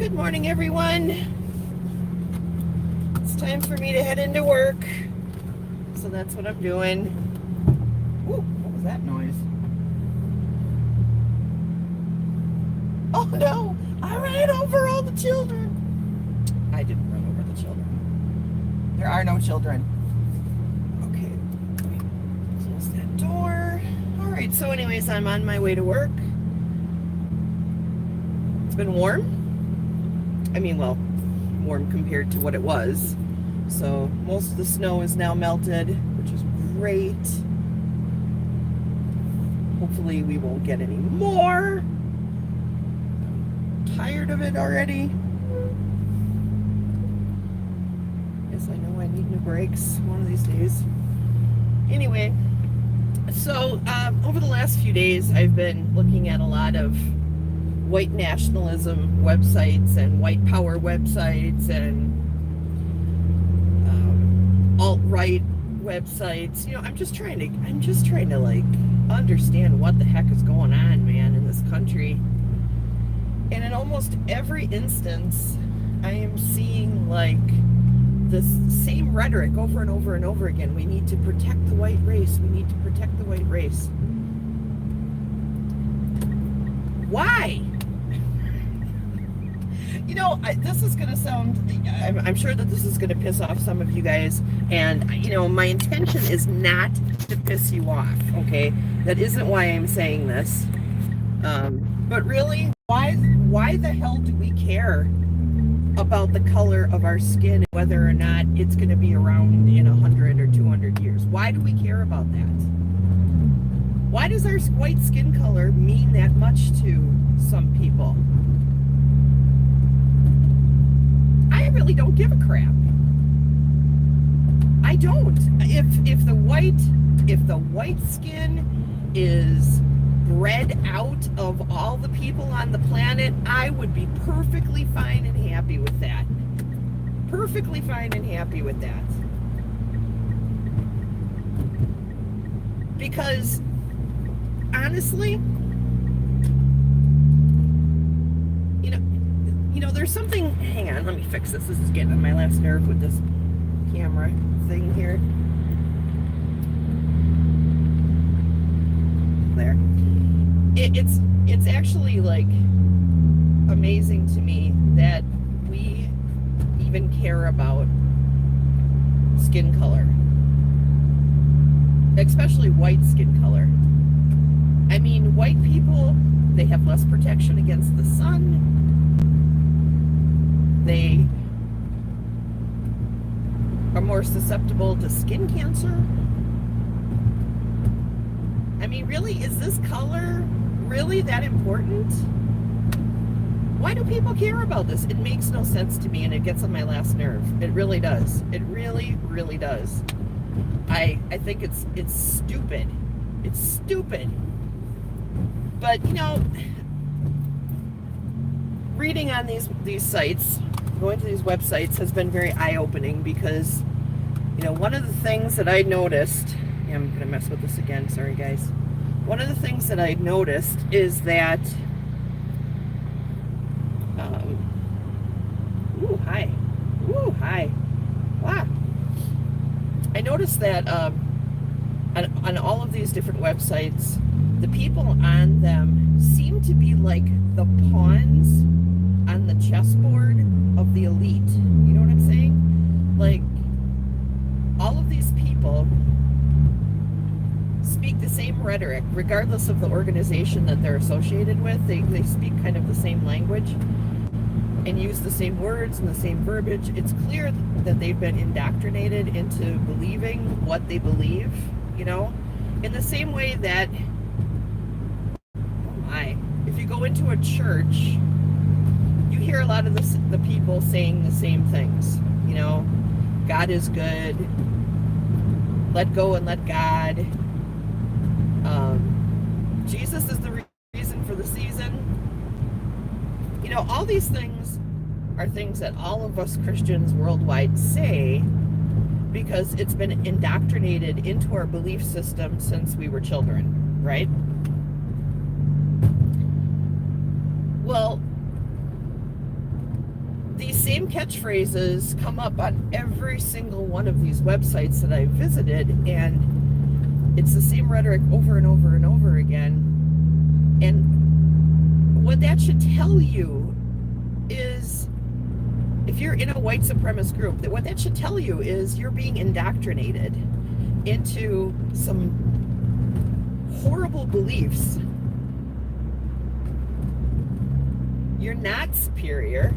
Good morning, everyone. It's time for me to head into work. So that's what I'm doing. Ooh, what was that noise? Oh no, I ran over all the children. I didn't run over the children. There are no children. Okay, close that door. All right, so anyways, I'm on my way to work. It's been warm. I mean, well, warm compared to what it was. So most of the snow is now melted, which is great. Hopefully we won't get any more. I'm tired of it already. Yes, I know I need new brakes one of these days. Anyway, so over the last few days, I've been looking at a lot of white nationalism websites and white power websites and alt-right websites. You know, I'm just trying to like understand what the heck is going on, man, in this country. And in almost every instance, I am seeing like this same rhetoric over and over and over again. We need to protect the white race. We need to protect the white race. Why? You know, this is going to sound, I'm sure that this is going to piss off some of you guys. And, you know, my intention is not to piss you off, okay? That isn't why I'm saying this. But really, why the hell do we care about the color of our skin, whether or not it's going to be around in 100 or 200 years? Why do we care about that? Why does our white skin color mean that much to some people? I really don't give a crap. I don't. If the white skin is bred out of all the people on the planet, I would be perfectly fine and happy with that. Perfectly fine and happy with that. Because honestly, you know, there's something, hang on, let me fix this. This is getting on my last nerve with this camera thing here. There. It's actually like amazing to me that we even care about skin color. Especially white skin color. I mean, white people, they have less protection against the sun. They are more susceptible to skin cancer. I mean, really, is this color really that important? Why do people care about this? It makes no sense to me, and it gets on my last nerve. It really does. It really, really does. I think it's stupid. It's stupid. But, you know, reading on these sites, going to these websites has been very eye-opening because, you know, one of the things that I noticed, yeah, I'm going to mess with this again, sorry guys. One of the things that I noticed is that, hi. Wow. I noticed that on all of these different websites, the people on them seem to be like the pawns on the chessboard of the elite. You know what I'm saying? Like, all of these people speak the same rhetoric, regardless of the organization that they're associated with. They speak kind of the same language and use the same words and the same verbiage. It's clear that they've been indoctrinated into believing what they believe, you know? In the same way that, if you go into a church, you hear a lot of the people saying the same things. You know, God is good. Let go and let God. Jesus is the reason for the season. You know, all these things are things that all of us Christians worldwide say because it's been indoctrinated into our belief system since we were children, right? Well, same catchphrases come up on every single one of these websites that I've visited, and it's the same rhetoric over and over and over again. And what that should tell you is, if you're in a white supremacist group, that what that should tell you is you're being indoctrinated into some horrible beliefs. You're not superior.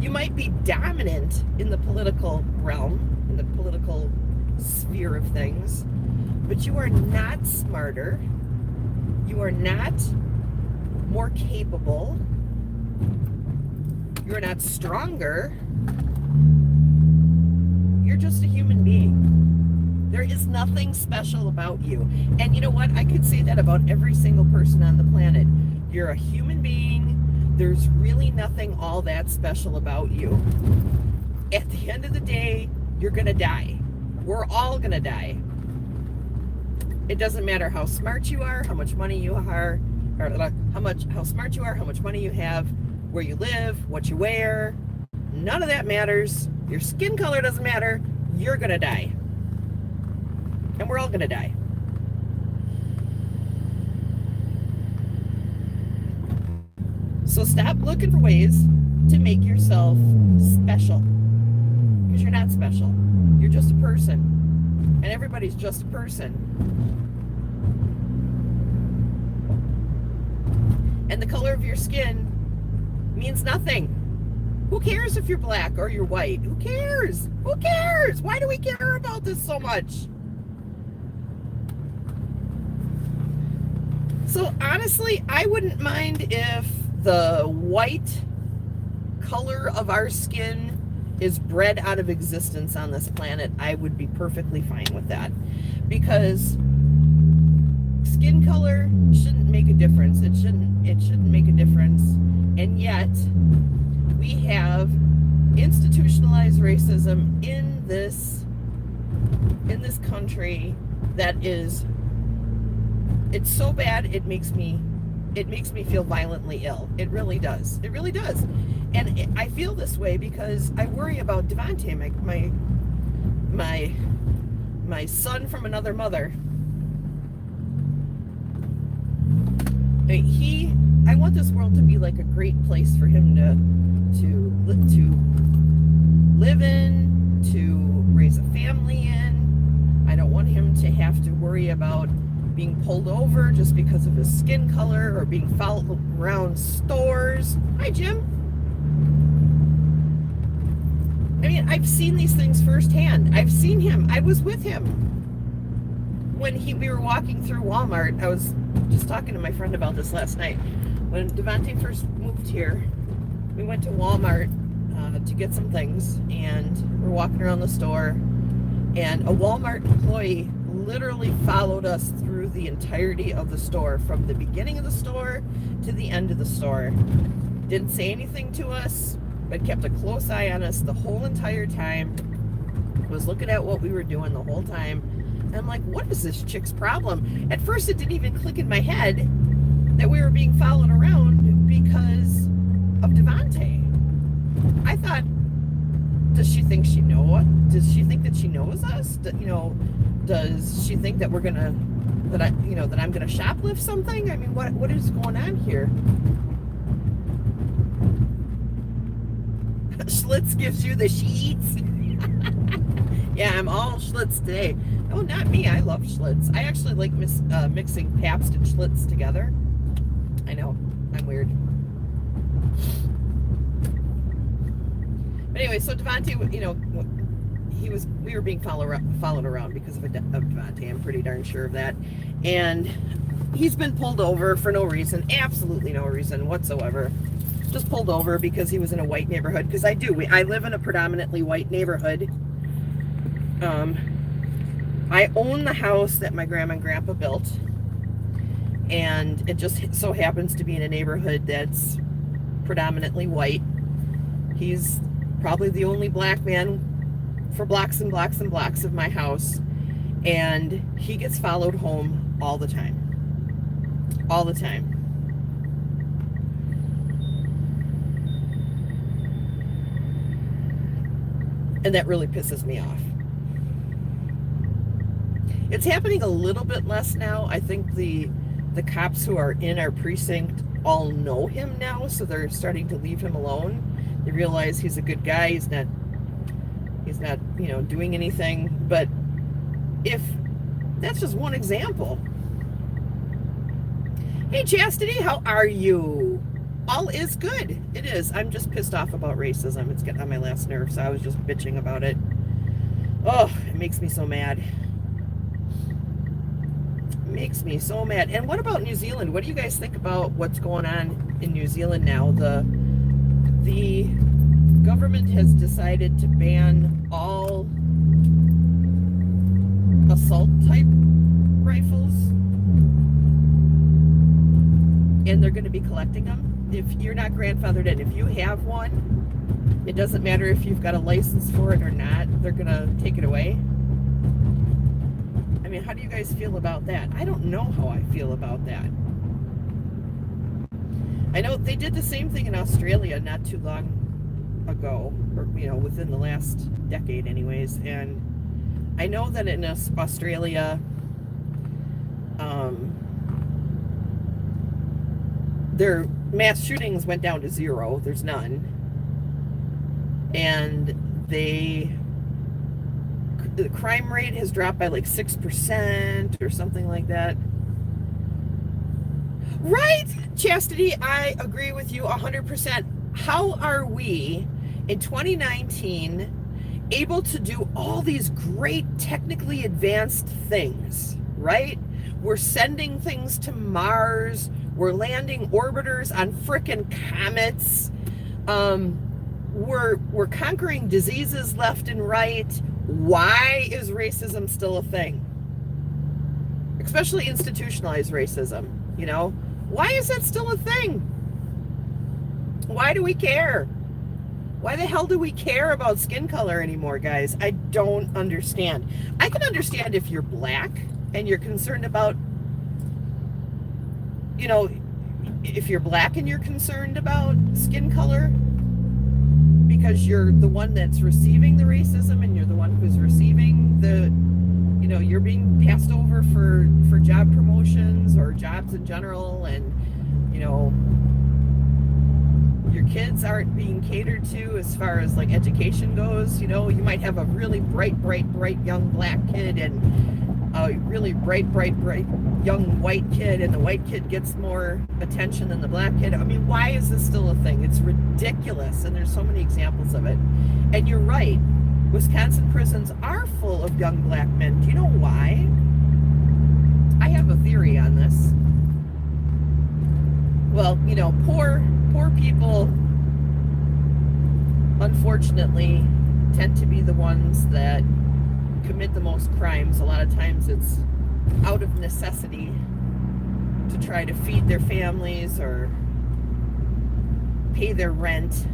You might be dominant in the political realm, in the political sphere of things, but you are not smarter. You are not more capable. You're not stronger. You're just a human being. There is nothing special about you. And you know what? I could say that about every single person on the planet. You're a human being. There's really nothing all that special about you. At the end of the day, you're gonna die. We're all gonna die. It doesn't matter how smart you are, how much money you are, or how smart you are, how much money you have, where you live, what you wear. None of that matters. Your skin color doesn't matter. You're gonna die. And we're all gonna die. So stop looking for ways to make yourself special. Because you're not special. You're just a person. And everybody's just a person. And the color of your skin means nothing. Who cares if you're black or you're white? Who cares? Who cares? Why do we care about this so much? So honestly, I wouldn't mind if the white color of our skin is bred out of existence on this planet. I would be perfectly fine with that, because skin color shouldn't make a difference. It shouldn't make a difference. And yet we have institutionalized racism in this country that is, it's so bad it makes me feel violently ill. It really does. It really does. And I feel this way because I worry about Devontae, my son from another mother. I want this world to be like a great place for him to live in, to raise a family in. I don't want him to have to worry about being pulled over just because of his skin color, or being followed around stores. Hi, Jim. I mean, I've seen these things firsthand. I've seen him. I was with him when we were walking through Walmart. I was just talking to my friend about this last night. When Devontae first moved here, we went to Walmart to get some things, and we're walking around the store, and a Walmart employee literally followed us through the entirety of the store, from the beginning of the store to the end of the store. Didn't say anything to us, but kept a close eye on us the whole entire time. Was looking at what we were doing the whole time. And I'm like, what is this chick's problem? At first, it didn't even click in my head that we were being followed around because of Devontae. I thought, does she think she knows? Does she think that she knows us? Does she think that that I'm gonna shoplift something? I mean, what is going on here? Schlitz gives you the sheets. Yeah, I'm all Schlitz today. Oh, not me. I love Schlitz. I actually like mixing Pabst and Schlitz together. I know, I'm weird. But anyway, so Devontae, we were being followed around because of Devontae. I'm pretty darn sure of that. And he's been pulled over for no reason, absolutely no reason whatsoever. Just pulled over because he was in a white neighborhood. Because I live in a predominantly white neighborhood. I own the house that my grandma and grandpa built, and it just so happens to be in a neighborhood that's predominantly white. He's probably the only black man for blocks and blocks and blocks of my house, and he gets followed home all the time. All the time. And that really pisses me off. It's happening a little bit less now. I think the cops who are in our precinct all know him now, so they're starting to leave him alone. They realize he's a good guy. He's not, doing anything. But if that's just one example. Hey, Chastity, how are you? All is good. It is. I'm just pissed off about racism. It's getting on my last nerve, so I was just bitching about it. Oh, it makes me so mad. Makes me so mad. And what about New Zealand? What do you guys think about what's going on in New Zealand now? The government has decided to ban all assault type rifles, and they're going to be collecting them. If you're not grandfathered in, if you have one, it doesn't matter if you've got a license for it or not, they're going to take it away. I mean, how do you guys feel about that? I don't know how I feel about that. I know they did the same thing in Australia not too long ago, or within the last decade anyways, and I know that in Australia their mass shootings went down to 0. There's none. And the crime rate has dropped by like 6% or something like that. Right, Chastity, I agree with you 100%. How are we in 2019 able to do all these great technically advanced things, right? We're sending things to Mars. We're landing orbiters on frickin' comets. We're conquering diseases left and right. Why is racism still a thing? Especially institutionalized racism, Why is that still a thing? Why do we care? Why the hell do we care about skin color anymore, guys? I don't understand. I can understand if you're black and you're concerned about, if you're black and you're concerned about skin color because you're the one that's receiving the racism and you're the one who's receiving the, you're being passed over for job promotions or jobs in general, and, your kids aren't being catered to as far as like education goes. You might have a really bright young black kid and a really bright young white kid, and the white kid gets more attention than the black kid. I mean, why is this still a thing? It's ridiculous, and there's so many examples of it. And you're right, Wisconsin prisons are full of young black men. Do you know why? I have a theory on this. Well, poor people, unfortunately, tend to be the ones that commit the most crimes. A lot of times it's out of necessity to try to feed their families or pay their rent,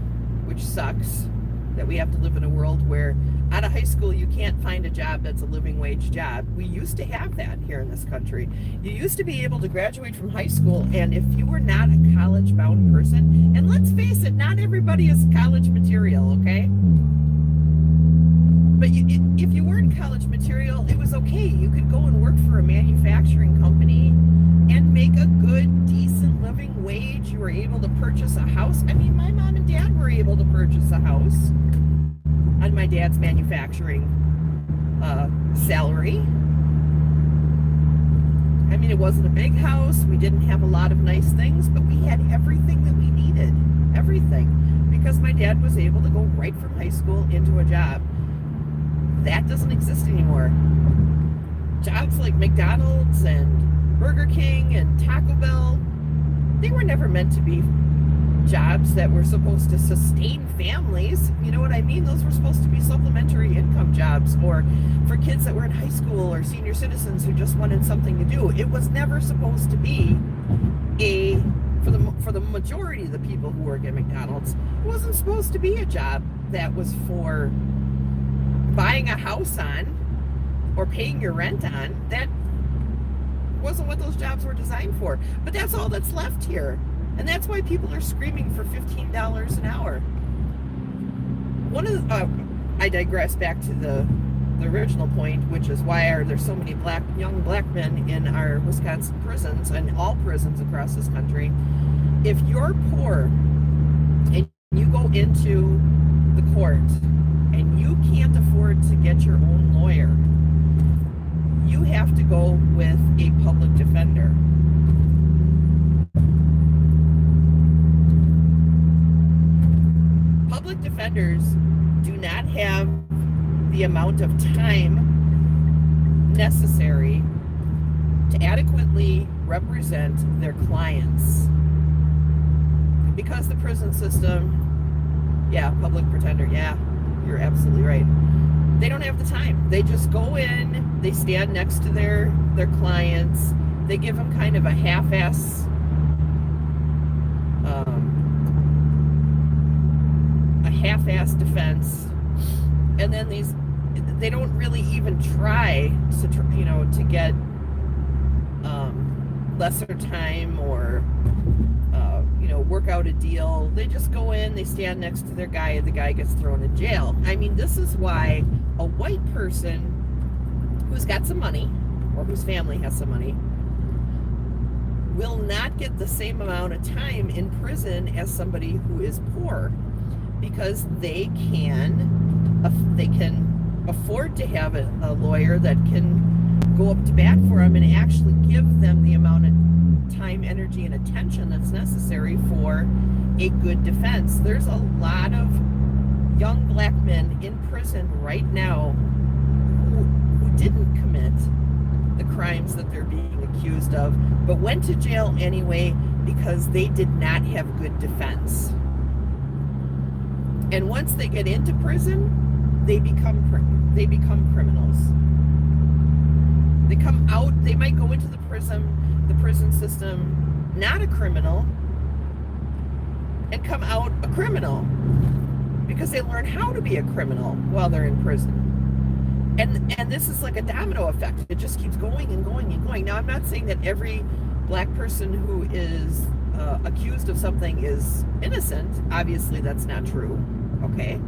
which sucks that we have to live in a world where out of high school you can't find a job that's a living wage job. We used to have that here in this country. You used to be able to graduate from high school, and if you were not a college bound person, and let's face it, not everybody is college material, okay? But if you weren't college material, it was okay. You could go and work for a manufacturing company and make a good, decent living wage. You were able to purchase a house. I mean, my mom and dad were able to purchase a house on my dad's manufacturing salary. I mean, it wasn't a big house. We didn't have a lot of nice things, but we had everything that we needed. Everything. Because my dad was able to go right from high school into a job. That doesn't exist anymore. Jobs like McDonald's and Burger King and Taco Bell, they were never meant to be jobs that were supposed to sustain families. You know what I mean? Those were supposed to be supplementary income jobs, or for kids that were in high school or senior citizens who just wanted something to do. It was never supposed to be for the majority of the people who work at McDonald's, it wasn't supposed to be a job that was for buying a house on or paying your rent on. That wasn't what those jobs were designed for. But that's all that's left here. And that's why people are screaming for $15 an hour. I digress back to the original point, which is why are there so many young black men in our Wisconsin prisons and all prisons across this country. If you're poor and you go into the court and you can't afford to get your own lawyer, you have to go with a public defender. Public defenders do not have the amount of time necessary to adequately represent their clients. Because the prison system, yeah, public pretender, yeah, you're absolutely right. They don't have the time. They just go in, they stand next to their clients, they give them kind of a half-ass defense, and then they don't really even try to get lesser time or work out a deal. They just go in, they stand next to their guy, and the guy gets thrown in jail. I mean, this is why a white person who's got some money, or whose family has some money, will not get the same amount of time in prison as somebody who is poor, because they can afford to have a lawyer that can go up to bat for them and actually give them the amount of time, energy, and attention that's necessary for a good defense. There's a lot of young black men in prison right now who didn't commit the crimes that they're being accused of, but went to jail anyway because they did not have good defense. And once they get into prison, they become criminals. They come out, they might go into the prison system not a criminal, and come out a criminal because they learn how to be a criminal while they're in prison. And this is like a domino effect. It just keeps going and going and going. Now, I'm not saying that every black person who is accused of something is innocent. Obviously, that's not true. Okay.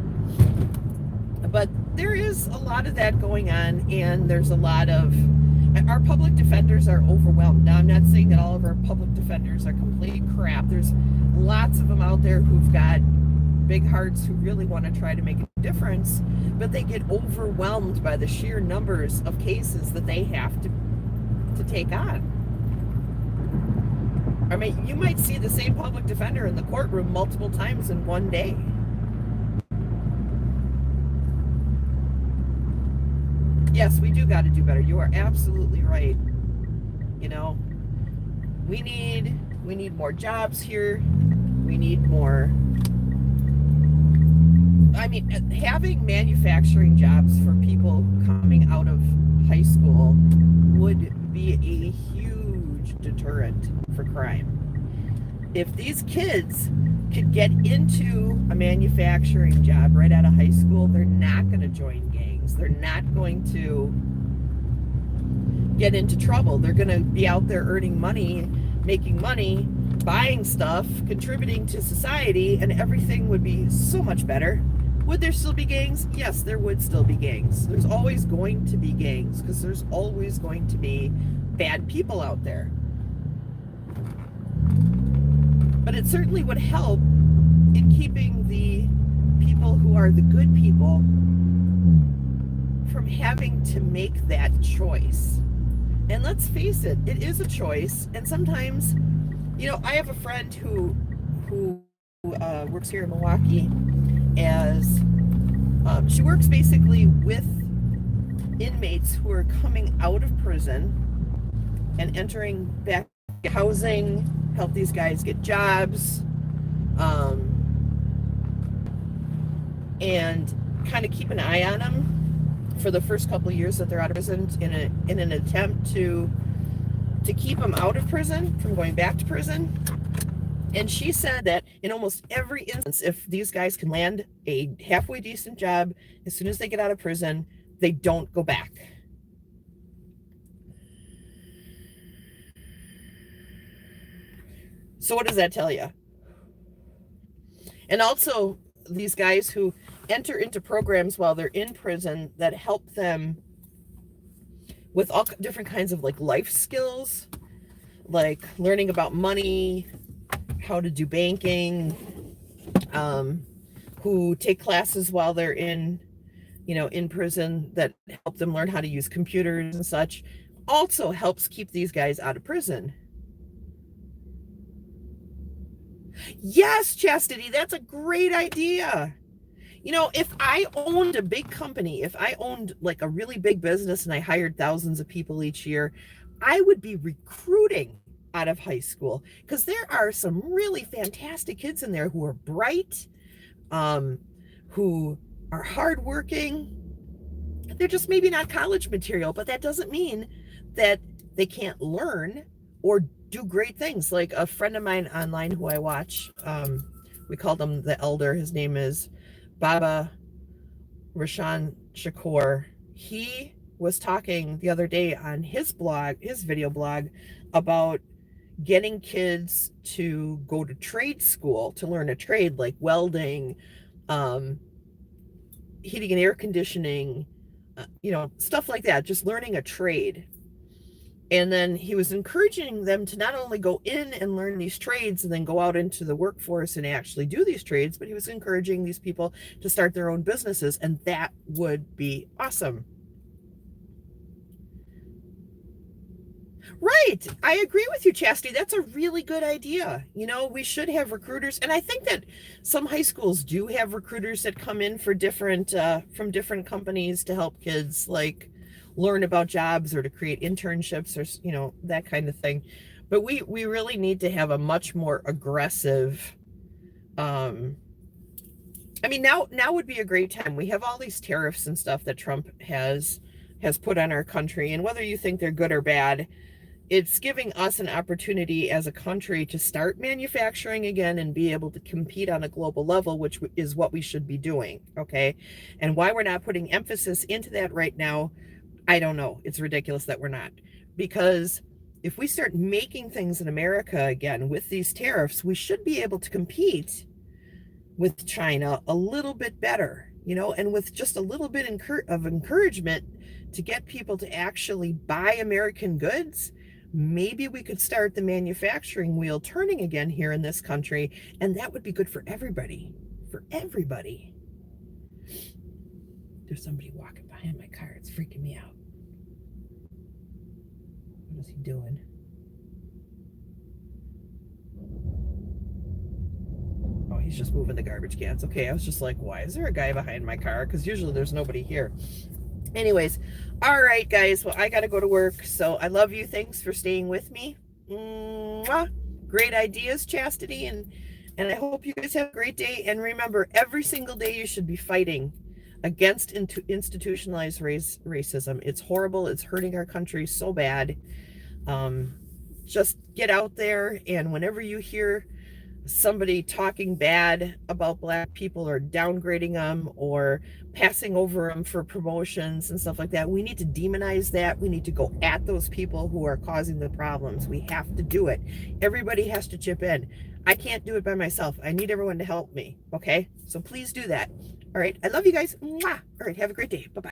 But there is a lot of that going on, and there's a lot of... Our public defenders are overwhelmed. Now, I'm not saying that all of our public defenders are complete crap. There's lots of them out there who've got big hearts who really want to try to make a difference, but they get overwhelmed by the sheer numbers of cases that they have to take on. I mean, you might see the same public defender in the courtroom multiple times in one day. Yes, we do got to do better. You are absolutely right. You know, we need more jobs here. We need more. I mean, having manufacturing jobs for people coming out of high school would be a huge deterrent for crime. If these kids could get into a manufacturing job right out of high school, they're not going to join gangs. They're not going to get into trouble. They're going to be out there earning money, making money, buying stuff, contributing to society, and everything would be so much better. Would there still be gangs? Yes, there would still be gangs. There's always going to be gangs because there's always going to be bad people out there. But it certainly would help in keeping the people who are the good people from having to make that choice. And let's face it, it is a choice. And sometimes, you know, I have a friend who works here in Milwaukee as she works basically with inmates who are coming out of prison and entering back housing, help these guys get jobs, and kind of keep an eye on them for the first couple of years that they're out of prison in an attempt to keep them out of prison from going back to prison. And she said that in almost every instance, if these guys can land a halfway decent job as soon as they get out of prison, they don't go back. So what does that tell you? And also, these guys who enter into programs while they're in prison that help them with all different kinds of like life skills, like learning about money, how to do banking, who take classes while they're in, in prison that help them learn how to use computers and such, also helps keep these guys out of prison. Yes, Chastity, that's a great idea. If I owned a big company, if I owned like a really big business and I hired thousands of people each year, I would be recruiting out of high school, because there are some really fantastic kids in there who are bright, who are hardworking. They're just maybe not college material, but that doesn't mean that they can't learn or do great things. Like a friend of mine online who I watch, we called him the Elder. His name is Baba Rashan Shakur. He was talking the other day on his blog, his video blog, about getting kids to go to trade school to learn a trade like welding, heating and air conditioning, stuff like that, just learning a trade. And then he was encouraging them to not only go in and learn these trades and then go out into the workforce and actually do these trades, but he was encouraging these people to start their own businesses, and that would be awesome. Right. I agree with you, Chastity. That's a really good idea. We should have recruiters. And I think that some high schools do have recruiters that come in for different, from different companies to help kids like learn about jobs or to create internships or, that kind of thing. But we really need to have a much more aggressive, now would be a great time. We have all these tariffs and stuff that Trump has put on our country. And whether you think they're good or bad, it's giving us an opportunity as a country to start manufacturing again and be able to compete on a global level, which is what we should be doing, okay? And why we're not putting emphasis into that right now, I don't know. It's ridiculous that we're not. Because if we start making things in America again with these tariffs, we should be able to compete with China a little bit better, and with just a little bit of encouragement to get people to actually buy American goods. Maybe we could start the manufacturing wheel turning again here in this country, and that would be good for everybody. For everybody. There's somebody walking behind my car. It's freaking me out. What is he doing? Oh, he's just moving the garbage cans. Okay, I was just like, why is there a guy behind my car? Because usually there's nobody here. Anyways, all right, guys. Well, I got to go to work. So I love you. Thanks for staying with me. Mwah. Great ideas, Chastity. And I hope you guys have a great day. And remember, every single day you should be fighting against institutionalized racism. It's horrible. It's hurting our country so bad. Just get out there, and whenever you hear somebody talking bad about Black people or downgrading them or passing over them for promotions and stuff like that, we need to demonize that. We need to go at those people who are causing the problems. We have to do it. Everybody has to chip in. I can't do it by myself. I need everyone to help me. Okay? So please do that. All right. I love you guys. Mwah. All right. Have a great day. Bye-bye.